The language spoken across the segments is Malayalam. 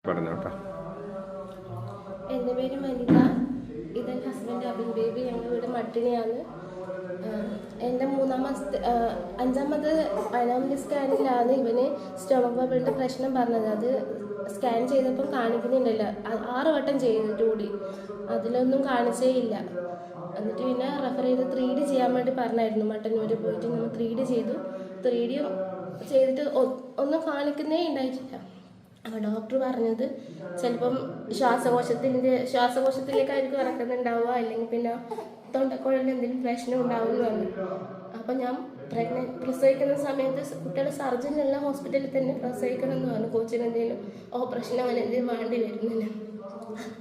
പറഞ്ഞോട്ടെ. എൻ്റെ പേര് വനിത. ഇതെൻ്റെ ഹസ്ബൻഡ് അബിൻ ബേബി. ഞങ്ങൾ വീട് മട്ടിണിയാണ്. എൻ്റെ 5ാമത് അനോമലി സ്കാനിലാണ് ഇവന് സ്റ്റൊമക് ബബിളിൻ്റെ പ്രശ്നം പറഞ്ഞത്. അത് സ്കാൻ ചെയ്തപ്പോൾ കാണിക്കുന്നില്ലല്ലോ. 6 വട്ടം ചെയ്തിട്ട് കൂടി അതിലൊന്നും കാണിച്ചേ ഇല്ല. എന്നിട്ട് പിന്നെ റെഫർ ചെയ്ത് 3D ചെയ്യാൻ വേണ്ടി പറഞ്ഞായിരുന്നു. മട്ടന്നൂർ പോയിട്ട് നമ്മൾ 3D ചെയ്തു. 3D ചെയ്തിട്ട് ഒന്നും കാണിക്കുന്നേ ഉണ്ടായിട്ടില്ല. അപ്പോൾ ഡോക്ടർ പറഞ്ഞത് ചിലപ്പം ശ്വാസകോശത്തിലേക്കായിരിക്കും ഇറക്കുന്നുണ്ടാവുക, അല്ലെങ്കിൽ പിന്നെ തൊണ്ടക്കുഴലിന് എന്തെങ്കിലും പ്രശ്നം ഉണ്ടാവുമെന്ന് പറഞ്ഞു. അപ്പം ഞാൻ പ്രസവിക്കുന്ന സമയത്ത് കുട്ടികളുടെ സർജനെല്ലാം ഹോസ്പിറ്റലിൽ തന്നെ പ്രസവിക്കണം എന്ന് പറഞ്ഞു. കൊച്ചിന് എന്തെങ്കിലും ഓപ്പറേഷൻ അവൻ എന്തെങ്കിലും വേണ്ടി വരുന്നില്ല.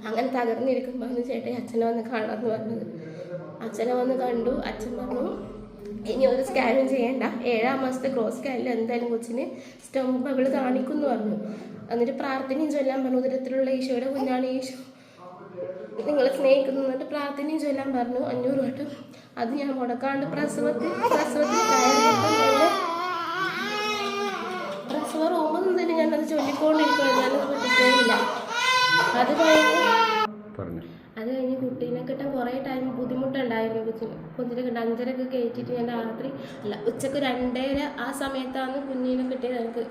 അങ്ങനെ തകർന്നിരിക്കുമ്പോൾ ചേട്ടൻ അച്ഛനെ വന്ന് കാണാമെന്ന് പറഞ്ഞത്. അച്ഛനെ വന്ന് കണ്ടു. അച്ഛൻ പറഞ്ഞു ഇനി ഒരു സ്കാനും ചെയ്യേണ്ട, 7ാം മാസത്തെ ക്രോസ് സ്കാനിൽ എന്തായാലും കൊച്ചിന് സ്റ്റൊമക് ബബിൾ കാണിക്കുമെന്ന് പറഞ്ഞു. എന്നിട്ട് പ്രാർത്ഥനയും ചൊല്ലാൻ പറഞ്ഞു. ഉദരത്തിലുള്ള ഈശോയുടെ കുഞ്ഞാണ് ഈശോ, നിങ്ങളെ സ്നേഹിക്കുന്നു എന്നിട്ട് പ്രാർത്ഥനയും ചൊല്ലാൻ പറഞ്ഞു 500 വട്ടം. അത് ഞാൻ മുടക്കാണ്ട് പ്രസവത്തിൽ പ്രസവ റൂമിൽ നിന്ന് തന്നെ ഞാനത് ചൊല്ലിക്കൊണ്ടിരിക്കുകയാണ്. ഞാനത് പഠിക്കുകയില്ല. അത് കഴിഞ്ഞ് കുട്ടീനെ കിട്ടാൻ കുറേ ടൈം ബുദ്ധിമുട്ടുണ്ടായിരുന്നു. കുഞ്ഞിനെ കിട്ടാൻ 5:30 കയറ്റിയിട്ട് ഞാൻ ഉച്ചക്ക് 2:30 ആ സമയത്താണ് കുഞ്ഞിനെ കിട്ടിയത് എനിക്ക്.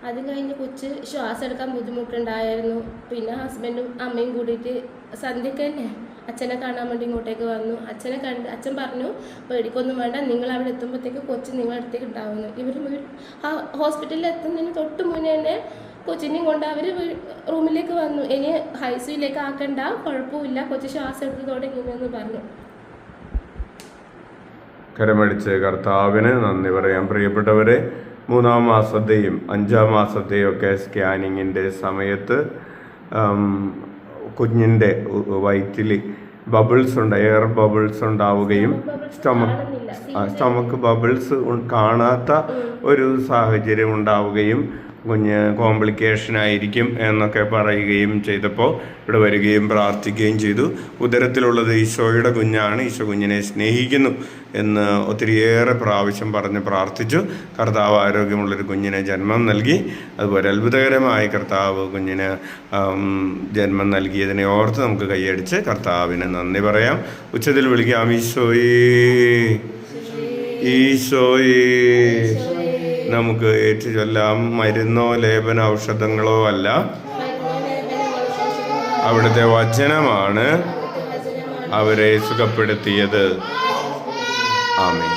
അത് കഴിഞ്ഞ് കൊച്ച് ശ്വാസം എടുക്കാൻ ബുദ്ധിമുട്ടുണ്ടായിരുന്നു. പിന്നെ ഹസ്ബൻഡും അമ്മയും കൂടിയിട്ട് സന്ധ്യക്ക് തന്നെ അച്ഛനെ കാണാൻ വേണ്ടി ഇങ്ങോട്ടേക്ക് വന്നു. അച്ഛനെ കണ്ട് അച്ഛൻ പറഞ്ഞു പേടിക്കൊന്നും വേണ്ട, നിങ്ങൾ അവിടെ എത്തുമ്പോഴത്തേക്ക് കൊച്ച് നിങ്ങളുടെ അടുത്തേക്ക് ഉണ്ടാവുന്നു. ഇവർ ഹോസ്പിറ്റലിൽ എത്തുന്നതിന് തൊട്ട് മുന്നേ തന്നെ കൊച്ചിനെയും കൊണ്ട് അവർ റൂമിലേക്ക് വന്നു. ഇനി ഹൈസിയിലേക്ക് ആക്കണ്ട, കുഴപ്പമില്ല, കൊച്ചു ശ്വാസം എടുത്ത് തുടങ്ങിയെന്ന് പറഞ്ഞു. കരമടിച്ച് കർത്താവിന് നന്ദി പറയാം. പ്രിയപ്പെട്ടവരെ, 3ാം മാസത്തെയും 5ാം മാസത്തെയും ഒക്കെ സ്കാനിങ്ങിൻ്റെ സമയത്ത് കുഞ്ഞിൻ്റെ വയറ്റിൽ ബബിൾസ് ഉണ്ട്, എയർ ബബിൾസ് ഉണ്ടാവുകയും സ്റ്റൊമക്ക് ബബിൾസ് കാണാത്ത ഒരു സാഹചര്യം ഉണ്ടാവുകയും കുഞ്ഞ് കോംപ്ലിക്കേഷൻ ആയിരിക്കും എന്നൊക്കെ പറയുകയും ചെയ്തപ്പോൾ ഇവിടെ വരികയും പ്രാർത്ഥിക്കുകയും ചെയ്തു. ഉദരത്തിലുള്ളത് ഈശോയുടെ കുഞ്ഞാണ്, ഈശോ കുഞ്ഞിനെ സ്നേഹിക്കുന്നു എന്ന് ഒത്തിരിയേറെ പ്രാവശ്യം പറഞ്ഞ് പ്രാർത്ഥിച്ചു. കർത്താവ് ആരോഗ്യമുള്ളൊരു കുഞ്ഞിനെ ജന്മം നൽകി. അതുപോലെ അത്ഭുതകരമായി കർത്താവ് കുഞ്ഞിന് ജന്മം നൽകിയതിനെ ഓർത്ത് നമുക്ക് കൈയടിച്ച് കർത്താവിന് നന്ദി പറയാം. ഉച്ചത്തിൽ വിളിക്കാം ഈശോയേ, ഈശോയേ. നമുക്ക് ഏറ്റു ചൊല്ലാം. മരുന്നോ ലേപന ഔഷധങ്ങളോ അല്ല, അവിടുത്തെ വചനമാണ് അവരെ സുഖപ്പെടുത്തിയത്. ആമേൻ.